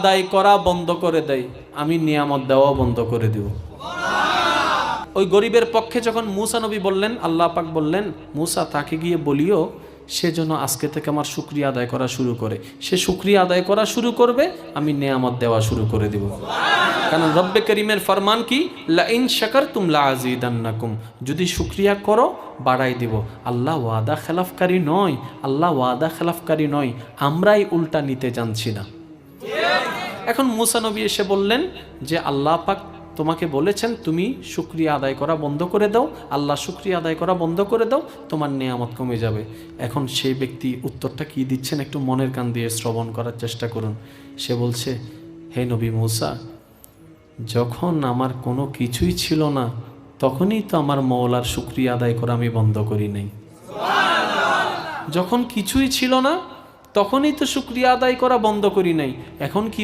আদায় করা বন্ধ করে দেয়, আমি নিয়ামত দেওয়া বন্ধ করে দেব। ওই গরিবের পক্ষে যখন মুসা নবী বললেন, আল্লাহ পাক বললেন, মুসা তাকে গিয়ে বলিও সে যেন আজকে থেকে আমার শুকরিয়া আদায় করা শুরু করে। সে শুকরিয়া আদায় করা শুরু করবে, আমি নিয়ামত দেওয়া শুরু করে দেব। কারণ রব্বে করিমের ফরমান কি, লা ইন শাকারতুম লা আযীদান্নাকুম, যদি শুকরিয়া করো বাড়াই দিব। আল্লাহ ওয়াদা খেলাফকারী নয়, আল্লাহ ওয়াদা খেলাফকারী নয়, আমরাই উল্টা নিতে জানছি না। এখন মুসা নবী এসে বললেন যে আল্লাহ পাক তোমাকে বলেছেন তুমি শুকরিয়া আদায় করা বন্ধ করে দাও, আল্লাহ শুকরিয়া আদায় করা বন্ধ করে দাও, তোমার নেয়ামত কমে যাবে। এখন সেই ব্যক্তি উত্তরটা কি দিচ্ছেন একটু মনের কান দিয়ে শ্রবণ করার চেষ্টা করুন। সে বলছে, হে নবী মুসা, যখন আমার কোনো কিছুই ছিল না তখনই তো আমার মওলার শুকরিয়া আদায় করা আমি বন্ধ করি নাই। যখন কিছুই ছিল না তখনই তো শুকরিয়া আদায় করা বন্ধ করি নাই, এখন কি